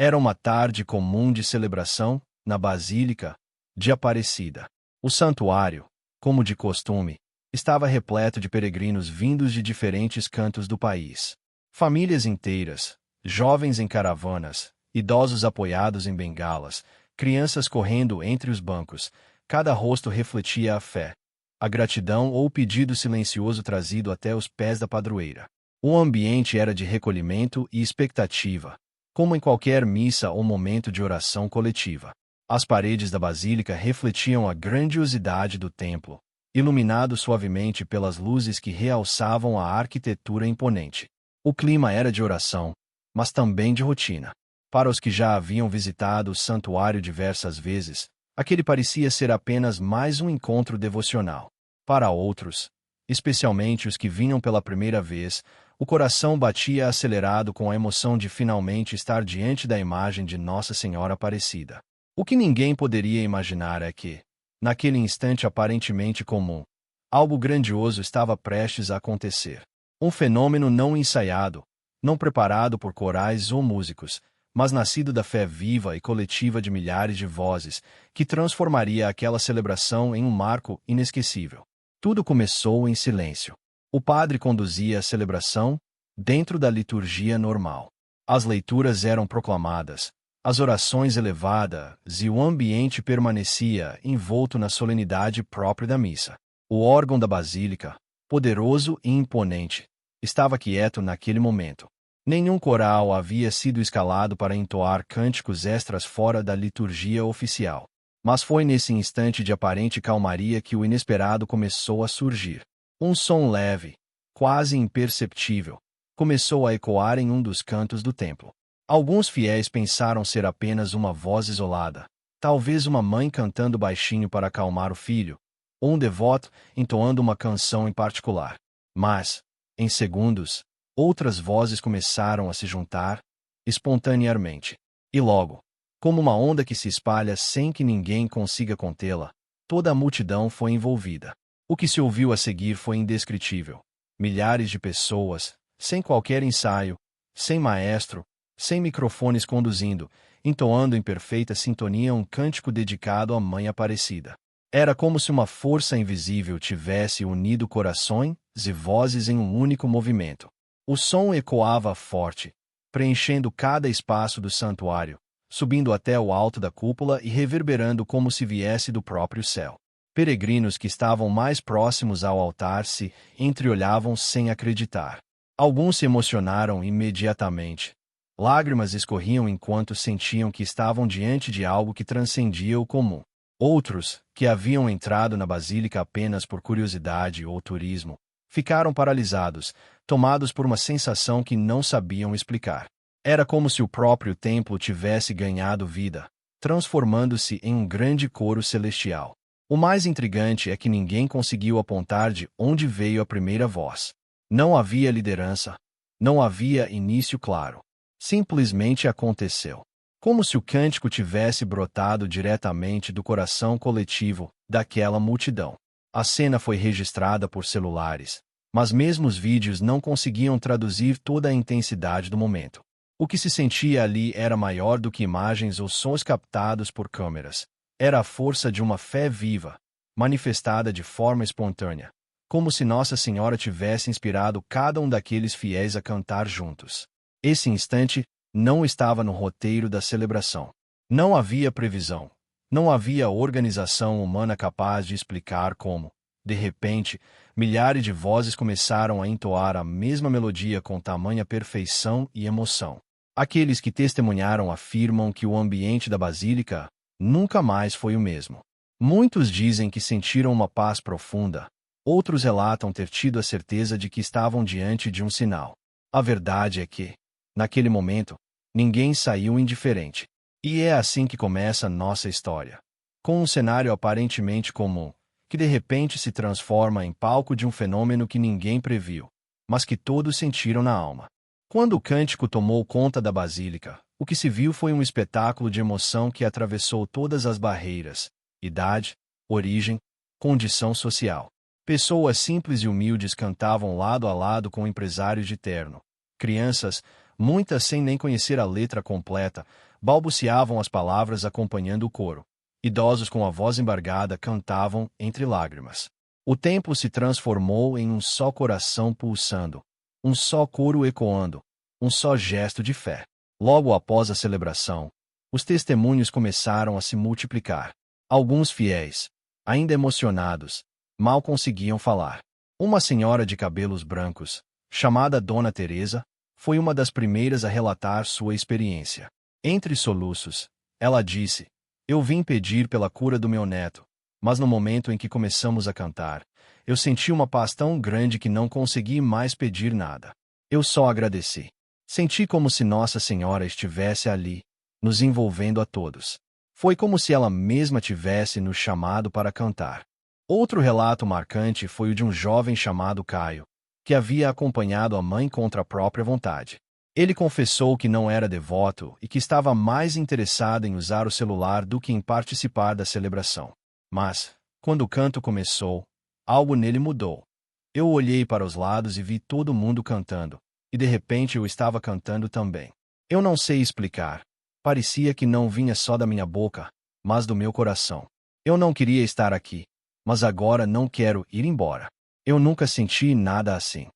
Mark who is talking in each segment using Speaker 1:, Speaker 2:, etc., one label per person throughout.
Speaker 1: Era uma tarde comum de celebração, na Basílica de Aparecida. O santuário, como de costume, estava repleto de peregrinos vindos de diferentes cantos do país. Famílias inteiras, jovens em caravanas, idosos apoiados em bengalas, crianças correndo entre os bancos, cada rosto refletia a fé, a gratidão ou o pedido silencioso trazido até os pés da padroeira. O ambiente era de recolhimento e expectativa, como em qualquer missa ou momento de oração coletiva. As paredes da basílica refletiam a grandiosidade do templo, iluminado suavemente pelas luzes que realçavam a arquitetura imponente. O clima era de oração, mas também de rotina. Para os que já haviam visitado o santuário diversas vezes, aquele parecia ser apenas mais um encontro devocional. Para outros, especialmente os que vinham pela primeira vez, o coração batia acelerado com a emoção de finalmente estar diante da imagem de Nossa Senhora Aparecida. O que ninguém poderia imaginar é que, naquele instante aparentemente comum, algo grandioso estava prestes a acontecer. Um fenômeno não ensaiado, não preparado por corais ou músicos, mas nascido da fé viva e coletiva de milhares de vozes, que transformaria aquela celebração em um marco inesquecível. Tudo começou em silêncio. O padre conduzia a celebração, dentro da liturgia normal. As leituras eram proclamadas, as orações elevadas e o ambiente permanecia envolto na solenidade própria da missa. O órgão da basílica, poderoso e imponente, estava quieto naquele momento. Nenhum coral havia sido escalado para entoar cânticos extras fora da liturgia oficial. Mas foi nesse instante de aparente calmaria que o inesperado começou a surgir. Um som leve, quase imperceptível, começou a ecoar em um dos cantos do templo. Alguns fiéis pensaram ser apenas uma voz isolada, talvez uma mãe cantando baixinho para acalmar o filho, ou um devoto entoando uma canção em particular. Mas, em segundos, outras vozes começaram a se juntar, espontaneamente. E logo, como uma onda que se espalha sem que ninguém consiga contê-la, toda a multidão foi envolvida. O que se ouviu a seguir foi indescritível. Milhares de pessoas, sem qualquer ensaio, sem maestro, sem microfones conduzindo, entoando em perfeita sintonia um cântico dedicado à Mãe Aparecida. Era como se uma força invisível tivesse unido corações e vozes em um único movimento. O som ecoava forte, preenchendo cada espaço do santuário, subindo até o alto da cúpula e reverberando como se viesse do próprio céu. Peregrinos que estavam mais próximos ao altar se entreolhavam sem acreditar. Alguns se emocionaram imediatamente. Lágrimas escorriam enquanto sentiam que estavam diante de algo que transcendia o comum. Outros, que haviam entrado na basílica apenas por curiosidade ou turismo, ficaram paralisados, tomados por uma sensação que não sabiam explicar. Era como se o próprio templo tivesse ganhado vida, transformando-se em um grande coro celestial. O mais intrigante é que ninguém conseguiu apontar de onde veio a primeira voz. Não havia liderança, não havia início claro. Simplesmente aconteceu. Como se o cântico tivesse brotado diretamente do coração coletivo daquela multidão. A cena foi registrada por celulares, mas mesmo os vídeos não conseguiam traduzir toda a intensidade do momento. O que se sentia ali era maior do que imagens ou sons captados por câmeras. Era a força de uma fé viva, manifestada de forma espontânea, como se Nossa Senhora tivesse inspirado cada um daqueles fiéis a cantar juntos. Esse instante não estava no roteiro da celebração. Não havia previsão. Não havia organização humana capaz de explicar como, de repente, milhares de vozes começaram a entoar a mesma melodia com tamanha perfeição e emoção. Aqueles que testemunharam afirmam que o ambiente da basílica nunca mais foi o mesmo. Muitos dizem que sentiram uma paz profunda, outros relatam ter tido a certeza de que estavam diante de um sinal. A verdade é que, naquele momento, ninguém saiu indiferente. E é assim que começa nossa história. Com um cenário aparentemente comum, que de repente se transforma em palco de um fenômeno que ninguém previu, mas que todos sentiram na alma. Quando o cântico tomou conta da basílica, o que se viu foi um espetáculo de emoção que atravessou todas as barreiras: idade, origem, condição social. Pessoas simples e humildes cantavam lado a lado com empresários de terno. Crianças, Muitas, sem nem conhecer a letra completa, balbuciavam as palavras acompanhando o coro. Idosos com a voz embargada cantavam entre lágrimas. O templo se transformou em um só coração pulsando, um só coro ecoando, um só gesto de fé. Logo após a celebração, os testemunhos começaram a se multiplicar. Alguns fiéis, ainda emocionados, mal conseguiam falar. Uma senhora de cabelos brancos, chamada Dona Teresa, foi uma das primeiras a relatar sua experiência. Entre soluços, ela disse: "Eu vim pedir pela cura do meu neto, mas no momento em que começamos a cantar, eu senti uma paz tão grande que não consegui mais pedir nada. Eu só agradeci. Senti como se Nossa Senhora estivesse ali, nos envolvendo a todos. Foi como se ela mesma tivesse nos chamado para cantar." Outro relato marcante foi o de um jovem chamado Caio, que havia acompanhado a mãe contra a própria vontade. Ele confessou que não era devoto e que estava mais interessado em usar o celular do que em participar da celebração. Mas, quando o canto começou, algo nele mudou. Eu olhei para os lados e vi todo mundo cantando, e de repente eu estava cantando também. Eu não sei explicar. Parecia que não vinha só da minha boca, mas do meu coração. Eu não queria estar aqui, mas agora não quero ir embora. Eu nunca senti nada assim.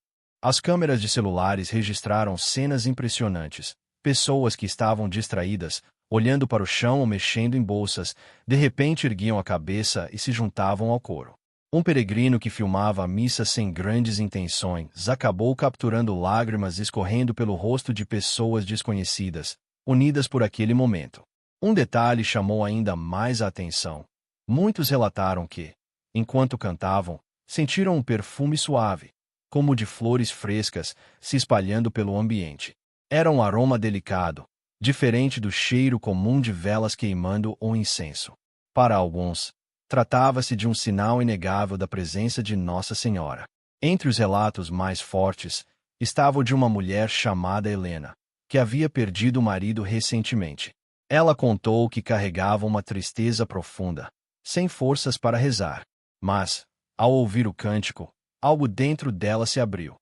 Speaker 1: As câmeras de celulares registraram cenas impressionantes. Pessoas que estavam distraídas, olhando para o chão ou mexendo em bolsas, de repente erguiam a cabeça e se juntavam ao coro. Um peregrino que filmava a missa sem grandes intenções acabou capturando lágrimas escorrendo pelo rosto de pessoas desconhecidas, unidas por aquele momento. Um detalhe chamou ainda mais a atenção. Muitos relataram que, enquanto cantavam, sentiram um perfume suave, como de flores frescas, se espalhando pelo ambiente. Era um aroma delicado, diferente do cheiro comum de velas queimando ou incenso. Para alguns, tratava-se de um sinal inegável da presença de Nossa Senhora. Entre os relatos mais fortes, estava o de uma mulher chamada Helena, que havia perdido o marido recentemente. Ela contou que carregava uma tristeza profunda, sem forças para rezar. Mas, ao ouvir o cântico, algo dentro dela se abriu.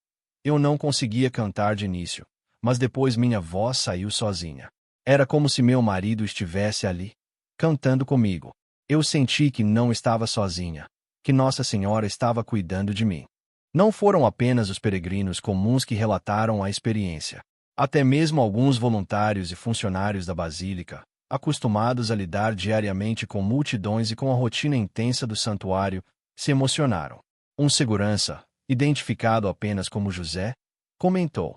Speaker 1: Eu não conseguia cantar de início, mas depois minha voz saiu sozinha. Era como se meu marido estivesse ali, cantando comigo. Eu senti que não estava sozinha, que Nossa Senhora estava cuidando de mim. Não foram apenas os peregrinos comuns que relataram a experiência. Até mesmo alguns voluntários e funcionários da Basílica, acostumados a lidar diariamente com multidões e com a rotina intensa do santuário, se emocionaram. Um segurança, identificado apenas como José, comentou: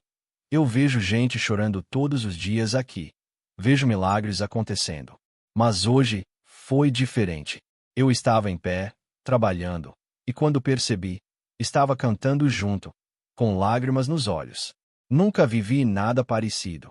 Speaker 1: "Eu vejo gente chorando todos os dias aqui. Vejo milagres acontecendo. Mas hoje foi diferente. Eu estava em pé, trabalhando, e quando percebi, estava cantando junto, com lágrimas nos olhos. Nunca vivi nada parecido."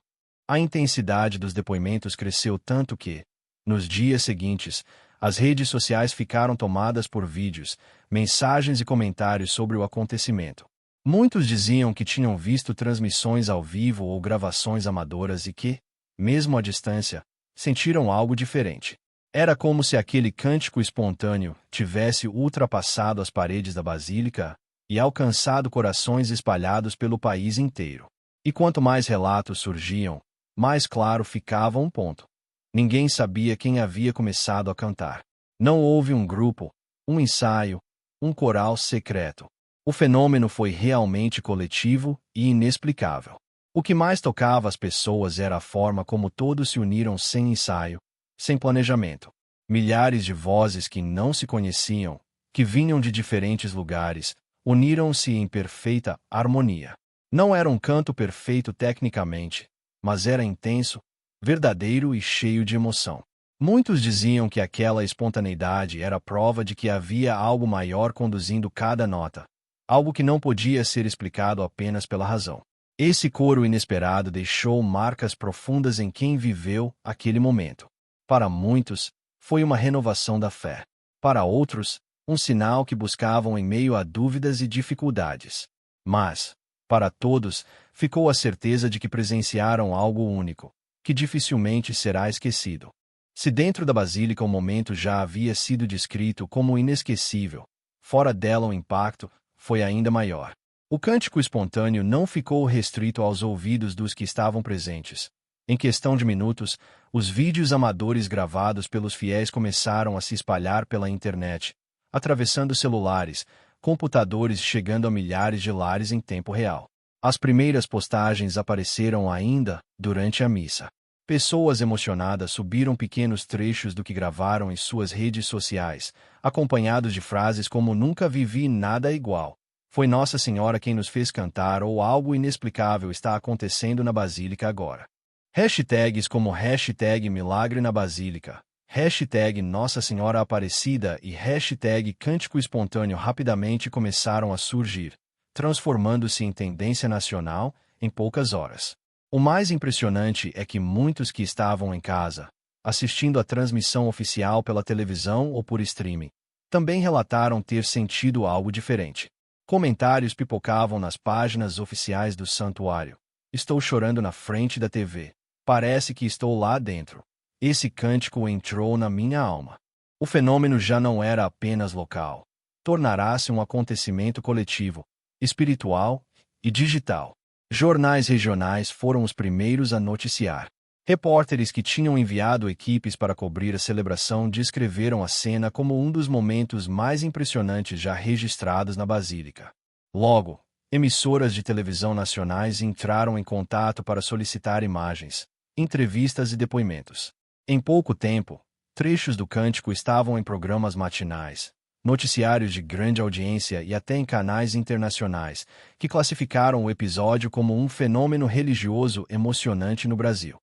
Speaker 1: A intensidade dos depoimentos cresceu tanto que, nos dias seguintes, as redes sociais ficaram tomadas por vídeos, mensagens e comentários sobre o acontecimento. Muitos diziam que tinham visto transmissões ao vivo ou gravações amadoras e que, mesmo à distância, sentiram algo diferente. Era como se aquele cântico espontâneo tivesse ultrapassado as paredes da Basílica e alcançado corações espalhados pelo país inteiro. E quanto mais relatos surgiam, mais claro ficava um ponto. Ninguém sabia quem havia começado a cantar. Não houve um grupo, um ensaio, um coral secreto. O fenômeno foi realmente coletivo e inexplicável. O que mais tocava as pessoas era a forma como todos se uniram sem ensaio, sem planejamento. Milhares de vozes que não se conheciam, que vinham de diferentes lugares, uniram-se em perfeita harmonia. Não era um canto perfeito tecnicamente, mas era intenso, verdadeiro e cheio de emoção. Muitos diziam que aquela espontaneidade era prova de que havia algo maior conduzindo cada nota, algo que não podia ser explicado apenas pela razão. Esse coro inesperado deixou marcas profundas em quem viveu aquele momento. Para muitos, foi uma renovação da fé. Para outros, um sinal que buscavam em meio a dúvidas e dificuldades. Mas, para todos, ficou a certeza de que presenciaram algo único, que dificilmente será esquecido. Se dentro da Basílica o momento já havia sido descrito como inesquecível, fora dela o impacto foi ainda maior. O cântico espontâneo não ficou restrito aos ouvidos dos que estavam presentes. Em questão de minutos, os vídeos amadores gravados pelos fiéis começaram a se espalhar pela internet, atravessando celulares, computadores, chegando a milhares de lares em tempo real. As primeiras postagens apareceram ainda durante a missa. Pessoas emocionadas subiram pequenos trechos do que gravaram em suas redes sociais, acompanhados de frases como "nunca vivi nada igual", "foi Nossa Senhora quem nos fez cantar" ou "algo inexplicável está acontecendo na Basílica agora". Hashtags como hashtag Milagre na Basílica, hashtag Nossa Senhora Aparecida e hashtag Cântico Espontâneo rapidamente começaram a surgir, transformando-se em tendência nacional em poucas horas. O mais impressionante é que muitos que estavam em casa, assistindo a transmissão oficial pela televisão ou por streaming, também relataram ter sentido algo diferente. Comentários pipocavam nas páginas oficiais do santuário. "Estou chorando na frente da TV. Parece que estou lá dentro. Esse cântico entrou na minha alma." O fenômeno já não era apenas local. Tornará-se um acontecimento coletivo, espiritual e digital. Jornais regionais foram os primeiros a noticiar. Repórteres que tinham enviado equipes para cobrir a celebração descreveram a cena como um dos momentos mais impressionantes já registrados na Basílica. Logo, emissoras de televisão nacionais entraram em contato para solicitar imagens, entrevistas e depoimentos. Em pouco tempo, trechos do cântico estavam em programas matinais, noticiários de grande audiência e até em canais internacionais, que classificaram o episódio como um fenômeno religioso emocionante no Brasil.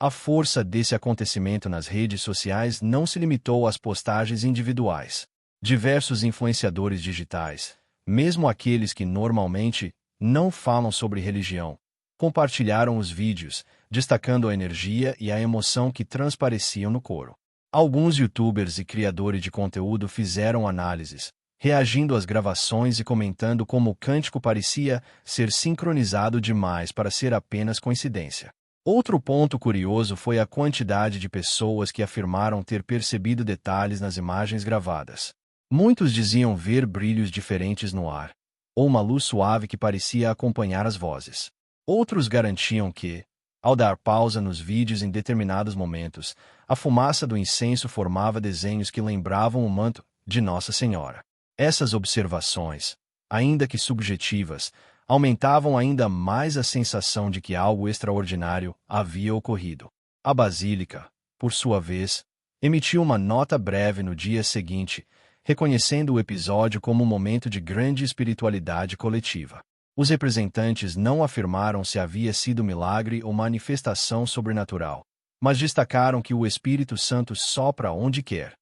Speaker 1: A força desse acontecimento nas redes sociais não se limitou às postagens individuais. Diversos influenciadores digitais, mesmo aqueles que normalmente não falam sobre religião, compartilharam os vídeos, destacando a energia e a emoção que transpareciam no coro. Alguns youtubers e criadores de conteúdo fizeram análises, reagindo às gravações e comentando como o cântico parecia ser sincronizado demais para ser apenas coincidência. Outro ponto curioso foi a quantidade de pessoas que afirmaram ter percebido detalhes nas imagens gravadas. Muitos diziam ver brilhos diferentes no ar, ou uma luz suave que parecia acompanhar as vozes. Outros garantiam que, ao dar pausa nos vídeos em determinados momentos, a fumaça do incenso formava desenhos que lembravam o manto de Nossa Senhora. Essas observações, ainda que subjetivas, aumentavam ainda mais a sensação de que algo extraordinário havia ocorrido. A Basílica, por sua vez, emitiu uma nota breve no dia seguinte, reconhecendo o episódio como um momento de grande espiritualidade coletiva. Os representantes não afirmaram se havia sido milagre ou manifestação sobrenatural, mas destacaram que o Espírito Santo sopra onde quer,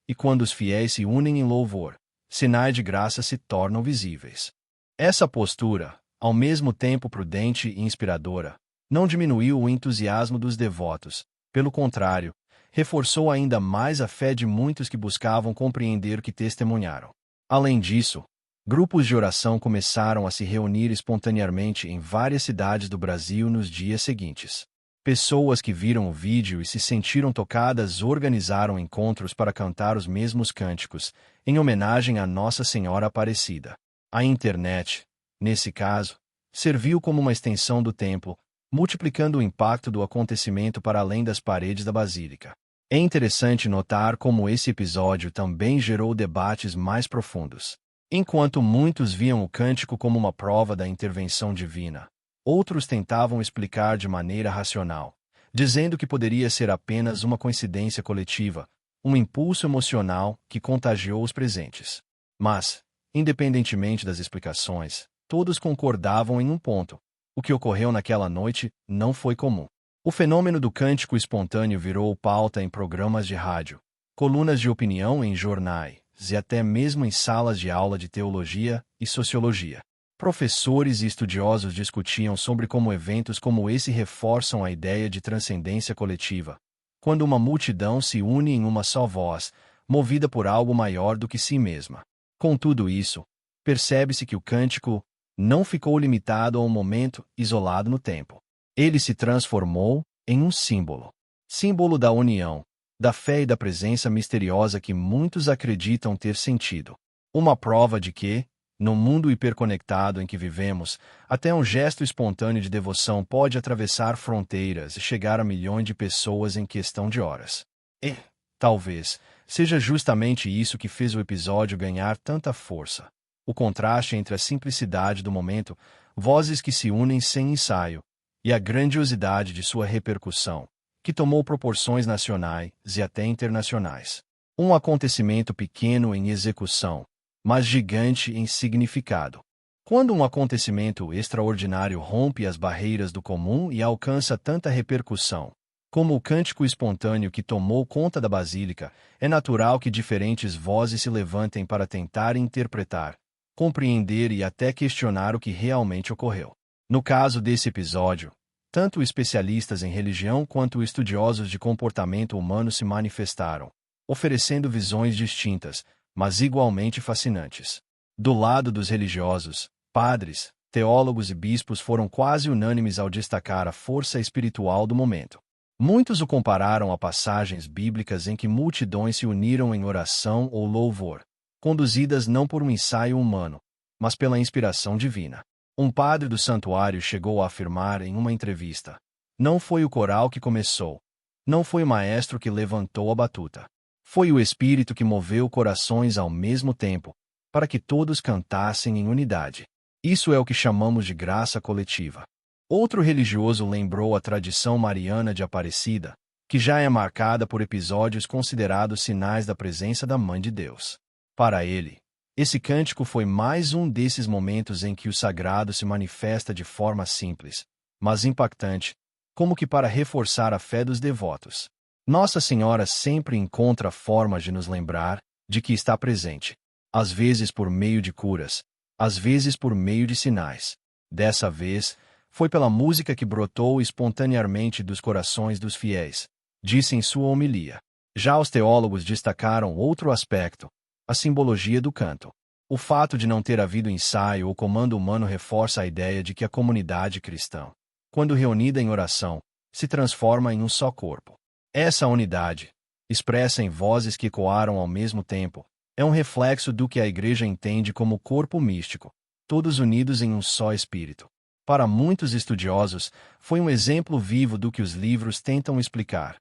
Speaker 1: e quando os fiéis se unem em louvor, sinais de graça se tornam visíveis. Essa postura, ao mesmo tempo prudente e inspiradora, não diminuiu o entusiasmo dos devotos, pelo contrário, reforçou ainda mais a fé de muitos que buscavam compreender o que testemunharam. Além disso, grupos de oração começaram a se reunir espontaneamente em várias cidades do Brasil nos dias seguintes. Pessoas que viram o vídeo e se sentiram tocadas organizaram encontros para cantar os mesmos cânticos, em homenagem a Nossa Senhora Aparecida. A internet, nesse caso, serviu como uma extensão do templo, multiplicando o impacto do acontecimento para além das paredes da Basílica. É interessante notar como esse episódio também gerou debates mais profundos. Enquanto muitos viam o cântico como uma prova da intervenção divina, outros tentavam explicar de maneira racional, dizendo que poderia ser apenas uma coincidência coletiva, um impulso emocional que contagiou os presentes. Mas, independentemente das explicações, todos concordavam em um ponto: o que ocorreu naquela noite não foi comum. O fenômeno do cântico espontâneo virou pauta em programas de rádio, colunas de opinião em jornais e até mesmo em salas de aula de teologia e sociologia. Professores e estudiosos discutiam sobre como eventos como esse reforçam a ideia de transcendência coletiva, quando uma multidão se une em uma só voz, movida por algo maior do que si mesma. Com tudo isso, percebe-se que o cântico não ficou limitado a um momento isolado no tempo. Ele se transformou em um símbolo da união, da fé e da presença misteriosa que muitos acreditam ter sentido. Uma prova de que, No mundo hiperconectado em que vivemos, até um gesto espontâneo de devoção pode atravessar fronteiras e chegar a milhões de pessoas em questão de horas. E, talvez, seja justamente isso que fez o episódio ganhar tanta força. O contraste entre a simplicidade do momento, vozes que se unem sem ensaio, e a grandiosidade de sua repercussão, que tomou proporções nacionais e até internacionais. Um acontecimento pequeno em execução, mas gigante em significado. Quando um acontecimento extraordinário rompe as barreiras do comum e alcança tanta repercussão, como o cântico espontâneo que tomou conta da basílica, é natural que diferentes vozes se levantem para tentar interpretar, compreender e até questionar o que realmente ocorreu. No caso desse episódio, tanto especialistas em religião quanto estudiosos de comportamento humano se manifestaram, oferecendo visões distintas, mas igualmente fascinantes. Do lado dos religiosos, padres, teólogos e bispos foram quase unânimes ao destacar a força espiritual do momento. Muitos o compararam a passagens bíblicas em que multidões se uniram em oração ou louvor, conduzidas não por um ensaio humano, mas pela inspiração divina. Um padre do santuário chegou a afirmar em uma entrevista: "Não foi o coral que começou, não foi o maestro que levantou a batuta. Foi o Espírito que moveu corações ao mesmo tempo, para que todos cantassem em unidade. Isso é o que chamamos de graça coletiva." Outro religioso lembrou a tradição mariana de Aparecida, que já é marcada por episódios considerados sinais da presença da Mãe de Deus. Para ele, esse cântico foi mais um desses momentos em que o sagrado se manifesta de forma simples, mas impactante, como que para reforçar a fé dos devotos. Nossa Senhora sempre encontra formas de nos lembrar de que está presente, às vezes por meio de curas, às vezes por meio de sinais. Dessa vez, foi pela música que brotou espontaneamente dos corações dos fiéis, disse em sua homilia. Já os teólogos destacaram outro aspecto, a simbologia do canto. O fato de não ter havido ensaio ou comando humano reforça a ideia de que a comunidade cristã, quando reunida em oração, se transforma em um só corpo. Essa unidade, expressa em vozes que ecoaram ao mesmo tempo, é um reflexo do que a Igreja entende como corpo místico, todos unidos em um só espírito. Para muitos estudiosos, foi um exemplo vivo do que os livros tentam explicar.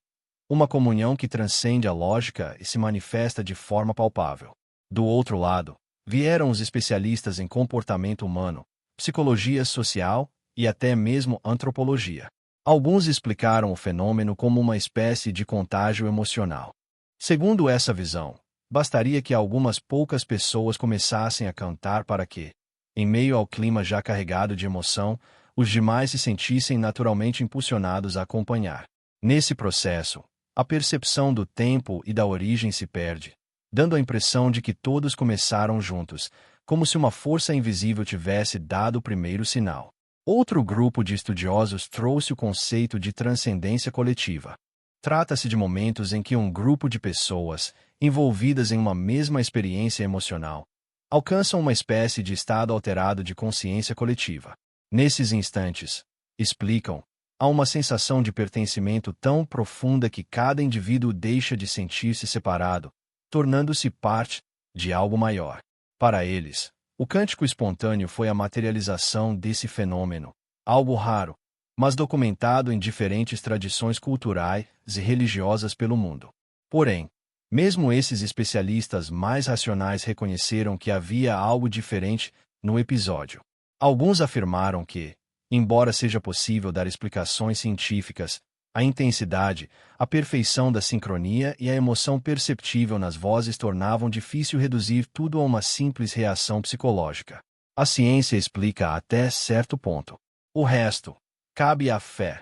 Speaker 1: Uma comunhão que transcende a lógica e se manifesta de forma palpável. Do outro lado, vieram os especialistas em comportamento humano, psicologia social e até mesmo antropologia. Alguns explicaram o fenômeno como uma espécie de contágio emocional. Segundo essa visão, bastaria que algumas poucas pessoas começassem a cantar para que, em meio ao clima já carregado de emoção, os demais se sentissem naturalmente impulsionados a acompanhar. Nesse processo, a percepção do tempo e da origem se perde, dando a impressão de que todos começaram juntos, como se uma força invisível tivesse dado o primeiro sinal. Outro grupo de estudiosos trouxe o conceito de transcendência coletiva. Trata-se de momentos em que um grupo de pessoas, envolvidas em uma mesma experiência emocional, alcançam uma espécie de estado alterado de consciência coletiva. Nesses instantes, explicam, há uma sensação de pertencimento tão profunda que cada indivíduo deixa de sentir-se separado, tornando-se parte de algo maior. Para eles, o cântico espontâneo foi a materialização desse fenômeno, algo raro, mas documentado em diferentes tradições culturais e religiosas pelo mundo. Porém, mesmo esses especialistas mais racionais reconheceram que havia algo diferente no episódio. Alguns afirmaram que, embora seja possível dar explicações científicas, a intensidade, a perfeição da sincronia e a emoção perceptível nas vozes tornavam difícil reduzir tudo a uma simples reação psicológica. A ciência explica até certo ponto. O resto cabe à fé,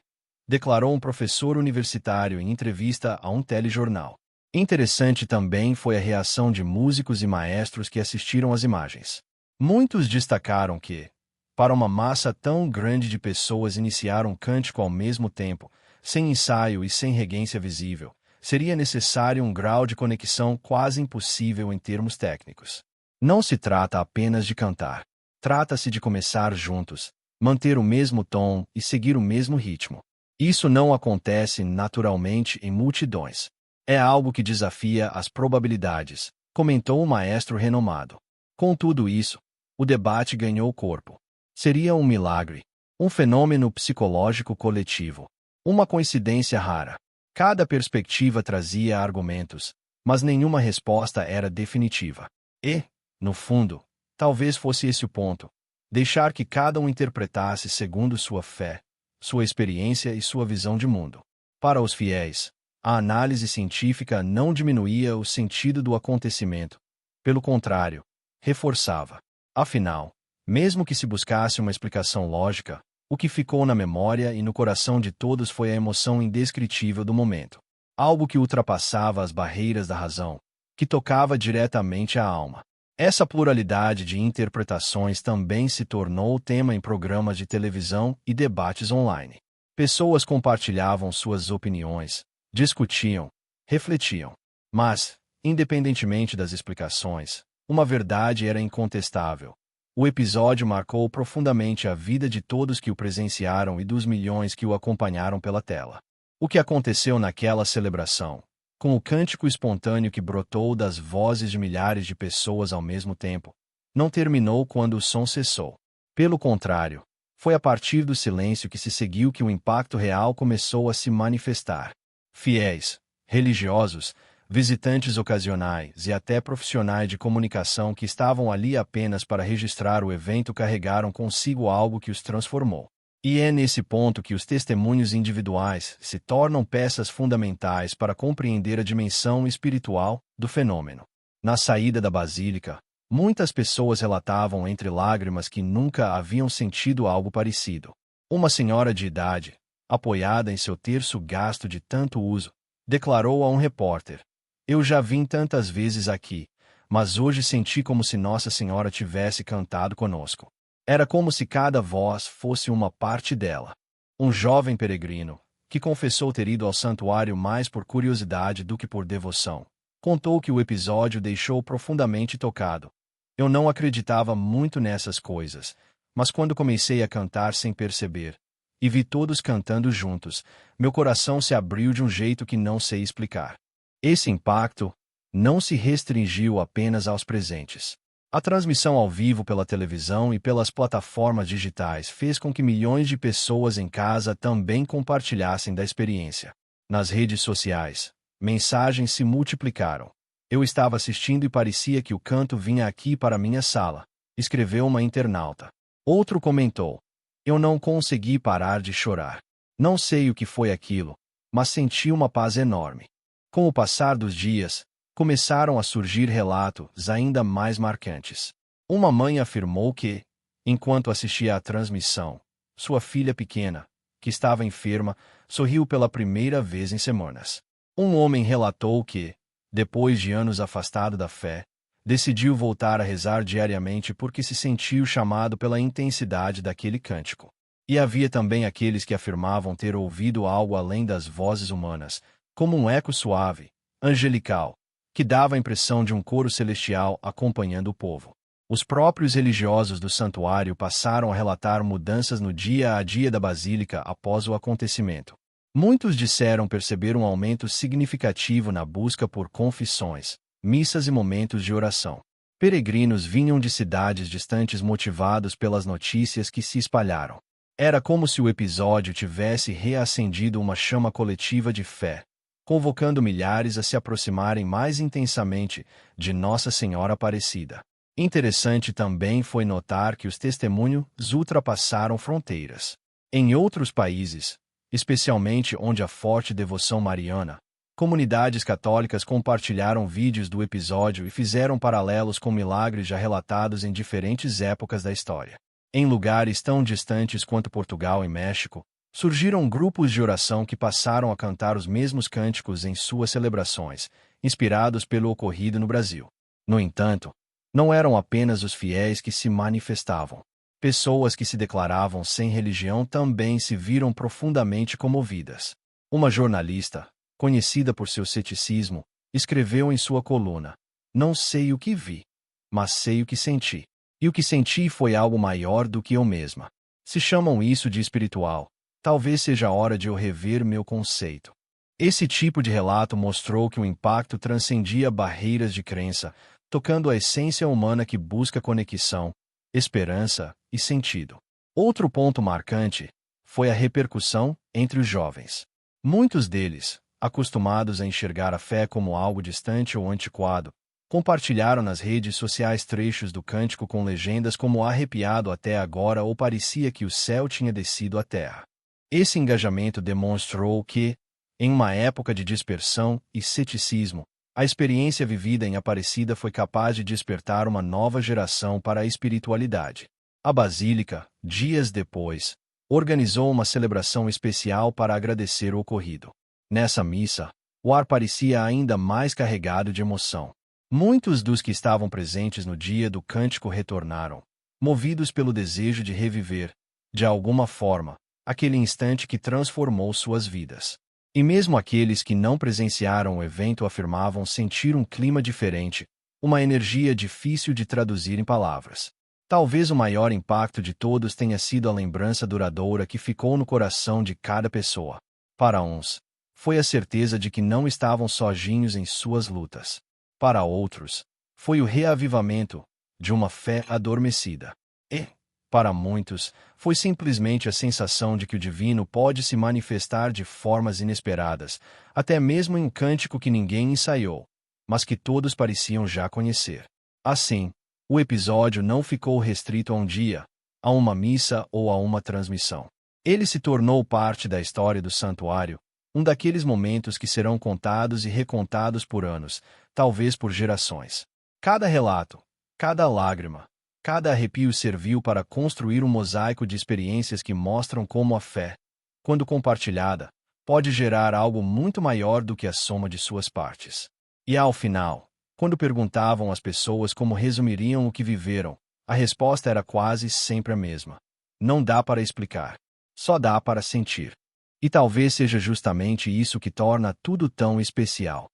Speaker 1: declarou um professor universitário em entrevista a um telejornal. Interessante também foi a reação de músicos e maestros que assistiram às imagens. Muitos destacaram que, para uma massa tão grande de pessoas iniciar um cântico ao mesmo tempo, sem ensaio e sem regência visível, seria necessário um grau de conexão quase impossível em termos técnicos. Não se trata apenas de cantar. Trata-se de começar juntos, manter o mesmo tom e seguir o mesmo ritmo. Isso não acontece naturalmente em multidões. É algo que desafia as probabilidades, comentou um maestro renomado. Com tudo isso, o debate ganhou corpo. Seria um milagre, um fenômeno psicológico coletivo, uma coincidência rara. Cada perspectiva trazia argumentos, mas nenhuma resposta era definitiva. E, no fundo, talvez fosse esse o ponto: deixar que cada um interpretasse segundo sua fé, sua experiência e sua visão de mundo. Para os fiéis, a análise científica não diminuía o sentido do acontecimento. Pelo contrário, reforçava. Afinal, mesmo que se buscasse uma explicação lógica, o que ficou na memória e no coração de todos foi a emoção indescritível do momento. Algo que ultrapassava as barreiras da razão, que tocava diretamente a alma. Essa pluralidade de interpretações também se tornou tema em programas de televisão e debates online. Pessoas compartilhavam suas opiniões, discutiam, refletiam. Mas, independentemente das explicações, uma verdade era incontestável. O episódio marcou profundamente a vida de todos que o presenciaram e dos milhões que o acompanharam pela tela. O que aconteceu naquela celebração, com o cântico espontâneo que brotou das vozes de milhares de pessoas ao mesmo tempo, não terminou quando o som cessou. Pelo contrário, foi a partir do silêncio que se seguiu que o impacto real começou a se manifestar. Fiéis, religiosos, visitantes ocasionais e até profissionais de comunicação que estavam ali apenas para registrar o evento carregaram consigo algo que os transformou. E é nesse ponto que os testemunhos individuais se tornam peças fundamentais para compreender a dimensão espiritual do fenômeno. Na saída da basílica, muitas pessoas relatavam entre lágrimas que nunca haviam sentido algo parecido. Uma senhora de idade, apoiada em seu terço gasto de tanto uso, declarou a um repórter: "Eu já vim tantas vezes aqui, mas hoje senti como se Nossa Senhora tivesse cantado conosco. Era como se cada voz fosse uma parte dela." Um jovem peregrino, que confessou ter ido ao santuário mais por curiosidade do que por devoção, contou que o episódio deixou profundamente tocado. "Eu não acreditava muito nessas coisas, mas quando comecei a cantar sem perceber, e vi todos cantando juntos, meu coração se abriu de um jeito que não sei explicar." Esse impacto não se restringiu apenas aos presentes. A transmissão ao vivo pela televisão e pelas plataformas digitais fez com que milhões de pessoas em casa também compartilhassem da experiência. Nas redes sociais, mensagens se multiplicaram. "Eu estava assistindo e parecia que o canto vinha aqui para minha sala", escreveu uma internauta. Outro comentou: "Eu não consegui parar de chorar. Não sei o que foi aquilo, mas senti uma paz enorme." Com o passar dos dias, começaram a surgir relatos ainda mais marcantes. Uma mãe afirmou que, enquanto assistia à transmissão, sua filha pequena, que estava enferma, sorriu pela primeira vez em semanas. Um homem relatou que, depois de anos afastado da fé, decidiu voltar a rezar diariamente porque se sentiu chamado pela intensidade daquele cântico. E havia também aqueles que afirmavam ter ouvido algo além das vozes humanas, como um eco suave, angelical, que dava a impressão de um coro celestial acompanhando o povo. Os próprios religiosos do santuário passaram a relatar mudanças no dia a dia da basílica após o acontecimento. Muitos disseram perceber um aumento significativo na busca por confissões, missas e momentos de oração. Peregrinos vinham de cidades distantes motivados pelas notícias que se espalharam. Era como se o episódio tivesse reacendido uma chama coletiva de fé, convocando milhares a se aproximarem mais intensamente de Nossa Senhora Aparecida. Interessante também foi notar que os testemunhos ultrapassaram fronteiras. Em outros países, especialmente onde há forte devoção mariana, comunidades católicas compartilharam vídeos do episódio e fizeram paralelos com milagres já relatados em diferentes épocas da história. Em lugares tão distantes quanto Portugal e México, surgiram grupos de oração que passaram a cantar os mesmos cânticos em suas celebrações, inspirados pelo ocorrido no Brasil. No entanto, não eram apenas os fiéis que se manifestavam. Pessoas que se declaravam sem religião também se viram profundamente comovidas. Uma jornalista, conhecida por seu ceticismo, escreveu em sua coluna: "Não sei o que vi, mas sei o que senti. E o que senti foi algo maior do que eu mesma. Se chamam isso de espiritual, talvez seja a hora de eu rever meu conceito." Esse tipo de relato mostrou que o impacto transcendia barreiras de crença, tocando a essência humana que busca conexão, esperança e sentido. Outro ponto marcante foi a repercussão entre os jovens. Muitos deles, acostumados a enxergar a fé como algo distante ou antiquado, compartilharam nas redes sociais trechos do cântico com legendas como arrepiado até agora ou parecia que o céu tinha descido à terra. Esse engajamento demonstrou que, em uma época de dispersão e ceticismo, a experiência vivida em Aparecida foi capaz de despertar uma nova geração para a espiritualidade. A Basílica, dias depois, organizou uma celebração especial para agradecer o ocorrido. Nessa missa, o ar parecia ainda mais carregado de emoção. Muitos dos que estavam presentes no dia do cântico retornaram, movidos pelo desejo de reviver, de alguma forma, aquele instante que transformou suas vidas. E mesmo aqueles que não presenciaram o evento afirmavam sentir um clima diferente, uma energia difícil de traduzir em palavras. Talvez o maior impacto de todos tenha sido a lembrança duradoura que ficou no coração de cada pessoa. Para uns, foi a certeza de que não estavam sozinhos em suas lutas. Para outros, foi o reavivamento de uma fé adormecida. E, para muitos, foi simplesmente a sensação de que o divino pode se manifestar de formas inesperadas, até mesmo em um cântico que ninguém ensaiou, mas que todos pareciam já conhecer. Assim, o episódio não ficou restrito a um dia, a uma missa ou a uma transmissão. Ele se tornou parte da história do santuário, um daqueles momentos que serão contados e recontados por anos, talvez por gerações. Cada relato, cada lágrima, cada arrepio serviu para construir um mosaico de experiências que mostram como a fé, quando compartilhada, pode gerar algo muito maior do que a soma de suas partes. E ao final, quando perguntavam às pessoas como resumiriam o que viveram, a resposta era quase sempre a mesma. Não dá para explicar. Só dá para sentir. E talvez seja justamente isso que torna tudo tão especial.